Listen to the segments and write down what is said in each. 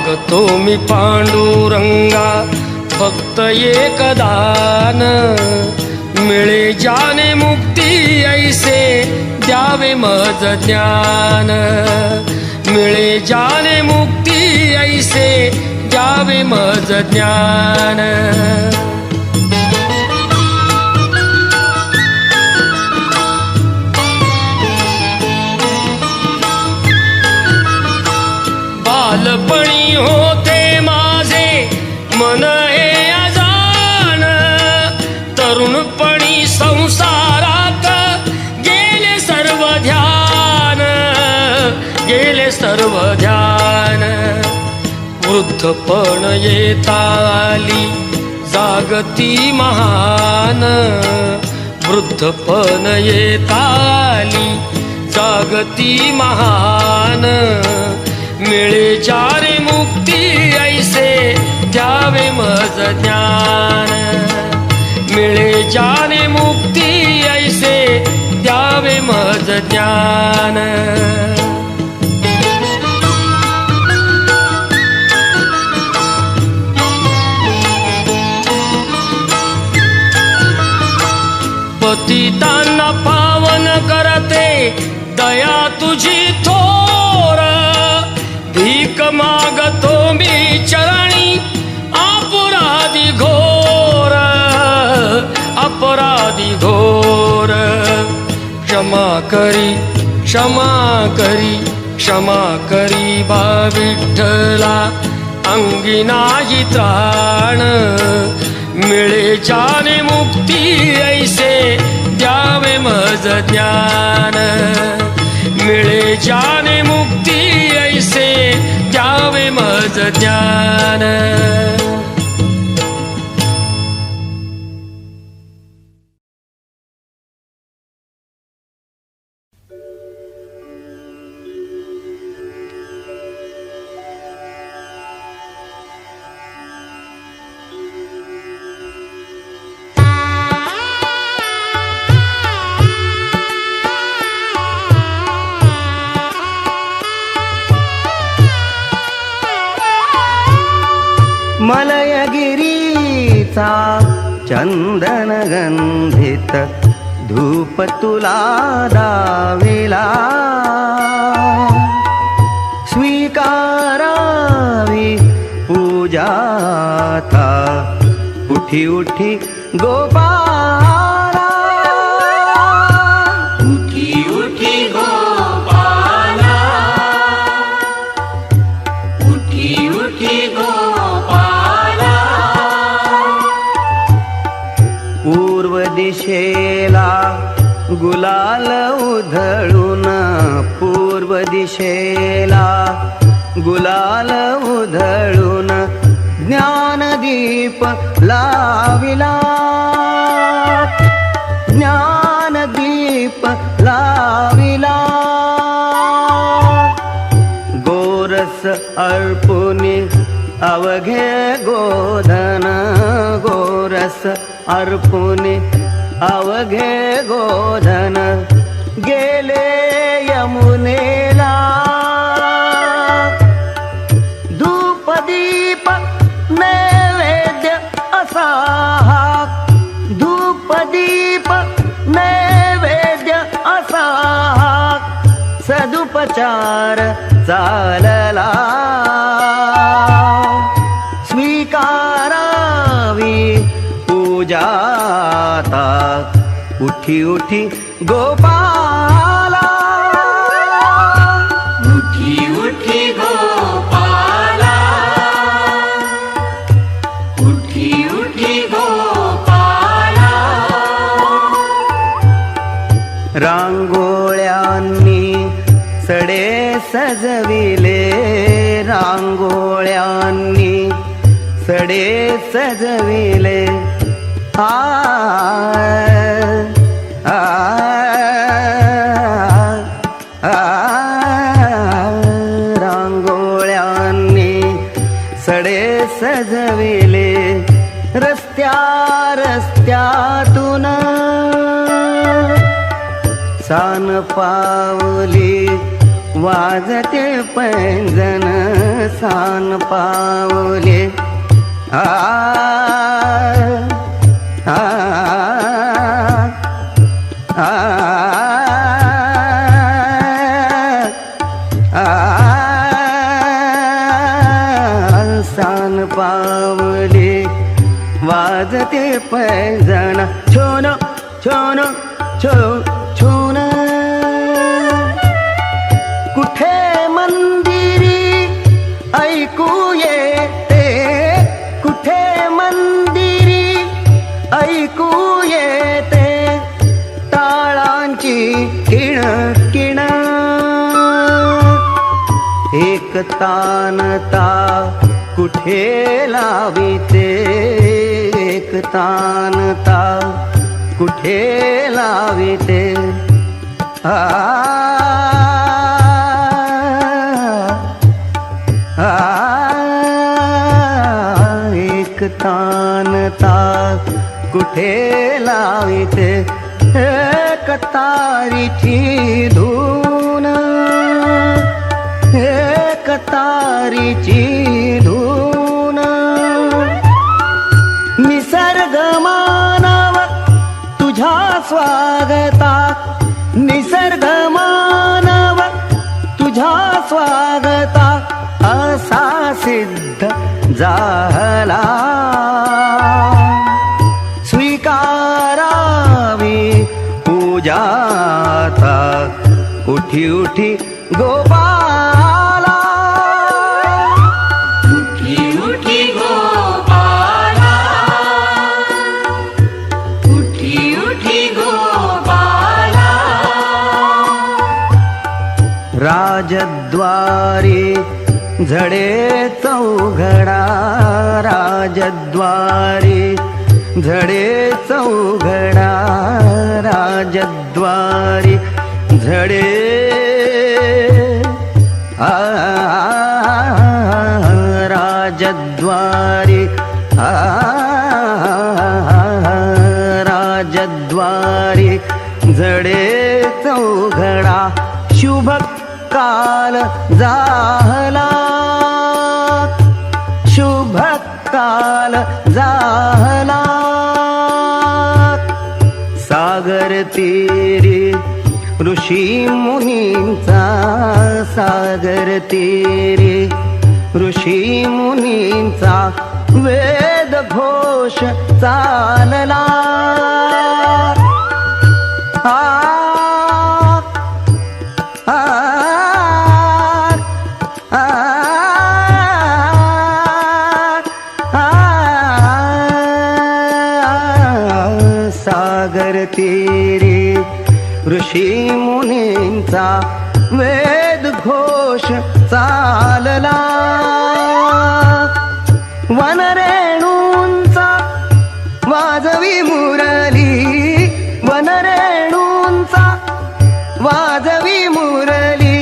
मागतो मी पांडुरंगा फक्त एक दान, मिळे ज्याने मुक्ती ऐसे द्यावे मज ज्ञान, मिळे ज्याने मुक्ती ऐसे द्यावे मज ज्ञान. बालपणी होते माझे मन हे अजान, तरुणपणी संसारात गेले सर्व ध्यान, गेले सर्व ध्यान. वृद्धपण येता आली जागती महान, वृद्धपण येता आली जागती महान, मिळे ज्याने मुक्ती ऐसे द्यावे मज ज्ञान, मिळे ज्याने मुक्ती ऐसे द्यावे मज ज्ञान. पतितांना पावन करते दया तुझी थोर, भीक मागतो मी चरणी अपराधी घोर, अपराधी घोर. क्षमा करी क्षमा करी क्षमा करी बा विठ्ठला, अंगी नाही त्राण, मिळे ज्याने मुक्ती ऐसे द्यावे मज ज्ञान, मिळे ज्याने मुक्ती ऐसे द्यावे मज ज्ञान. मलयगिरीचा चंदन गंधित धूप तुला दाविला, स्वीकारावी पूजाता उठी उठी गोपाला, उठी उठी गोपाला, उठी उठी गोपाला. पूर्व दिशेला गुलाल उधळून, पूर्व दिशेला गुलाल उधळून ज्ञानदीप लाविला, ज्ञानदीप लाविला. गोरस अर्पुनी अवघे गोधन, गोरस अर्पुनी अवघे गोधन, गेले यमुनेला. धूपदीप नैवेद्य असा, धूपदीप नैवेद्य असा, सदुपचार चालला. स्वीकारावी पूजाता उठी उठी गोपाला, उठी उठी गोपाला, उठी उठी गोपाला. रांगोळ्यांनी सडे सजविले, रांगोळ्यांनी सडे सजविले. आ आ रांगोळ्यांनी सडे सजविले, रस्त्या रस्त्यातून सान पावली वाजते पैंजन, सान पावले आ आ आ सान पावले वाजते पैजण छोन छोन छो छोन कुठे मंदिरी ऐकू येते कुठे मंदिरी ऐकू येते टाळांची किण किण एक तानता कुठे लाविते एक तानता कुठे लाविते आ एक तानता कुठे लाविते एक तारीची धून एक तारीची धून निसर्ग मानव तुझ्या स्वागता निसर्ग मानव तुझ्या स्वागता असा सिद्ध झाला स्वीकारावी पूजाता उठी उठी गोपाला उठी उठी गोपाला उठी उठी गोपाला राजद्वारी झडे चौघडा राजद्वारी झडे चौघडा राजद्वारी झडे राजद्वारी राजद्वारी झडे चौघडा शुभ काल झाला शुभ काल झाला सागर तीरी ऋषी मुनींचा सागर तीरी ऋषी मुनींचा वेद घोष चालला आ आ आ सागर तीरी ऋषी मुनींचा वेद घोष चालला वनरेणूंचा वाजवी मुरली वनरेणूंचा वाजवी मुरली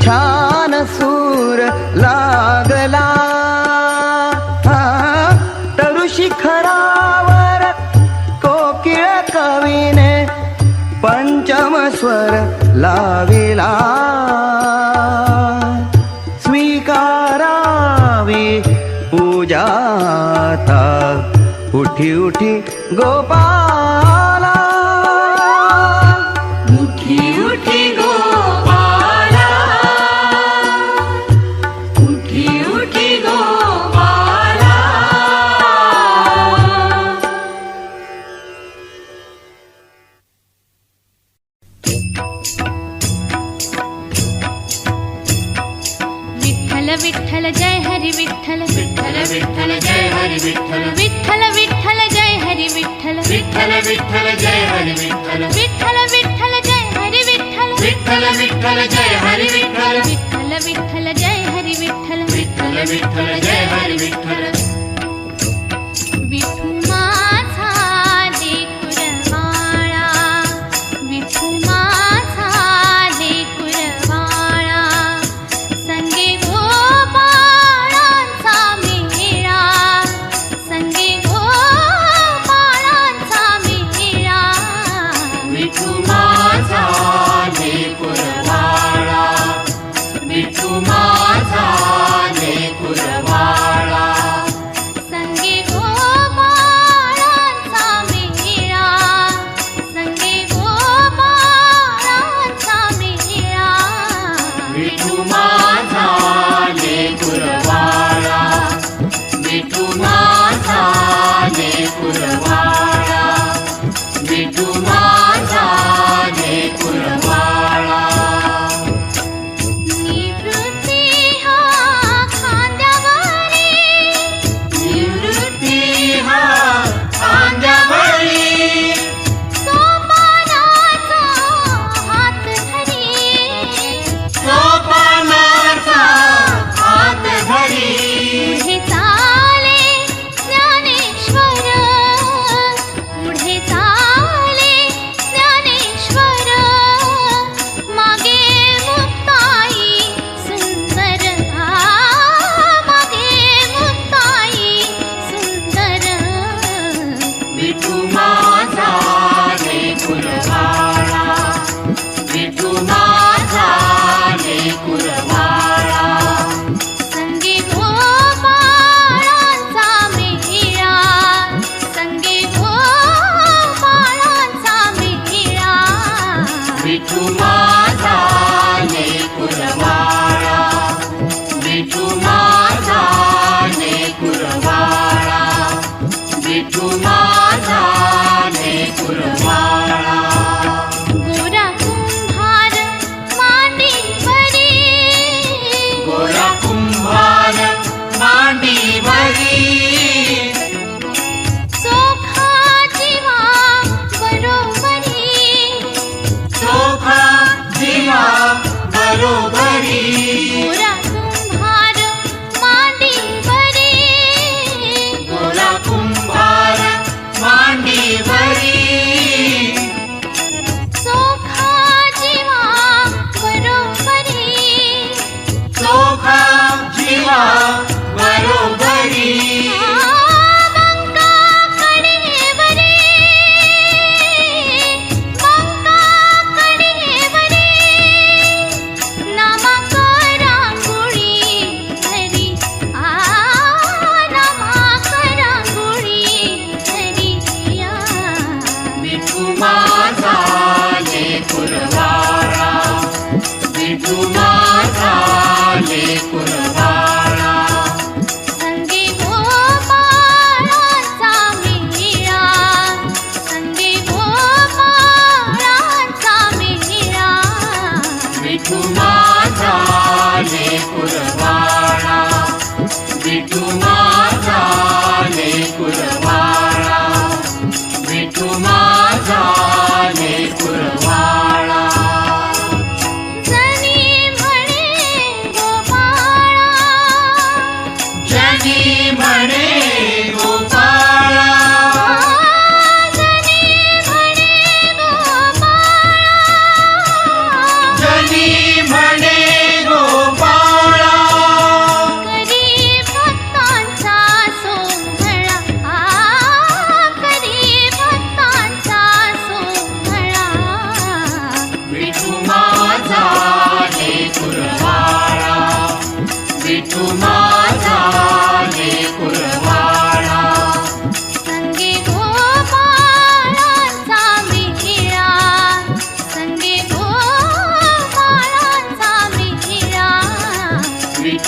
छान सूर लागला तळु शिखरावर कोकिळ कवीने पंचम स्वर लाविला स्वीकारावी पूजाता उठी उठी गोपाला उठी उठी गोपाला उठी उठी गोपाला विठ्ठल विठ्ठल जय हरी विठ्ठल विठ्ठल विठ्ठल जय हरी विठ्ठल विठ्ठल विठ्ठल जय हरी विठ्ठल विठ्ठल विठ्ठल जय हरी विठ्ठल विठ्ठल विठ्ठल जय हरी विठ्ठल विठ्ठल विठ्ठल जय हरी विठ्ठल विठ्ठल विठ्ठल जय हरी विठ्ठल विठ्ठल विठ्ठल जय हरी विठ्ठल विठू माझा लेकुरवाळा विठू माझा लेकुरवाळा संगे गोपाळांचा मेळा संगे गोपाळांचा मेळा विठू माझा लेकुरवाळा विठू माझा लेकुरवाळा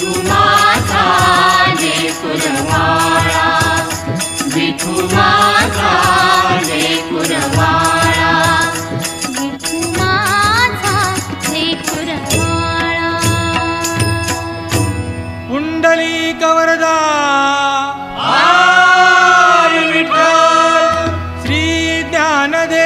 विठू माझा लेकुरवाळा विठू माझा लेकुरवाळा विठू माझा लेकरवाळा. पुंडलिक वरदा हरी विठ्ठल श्री ज्ञानदेव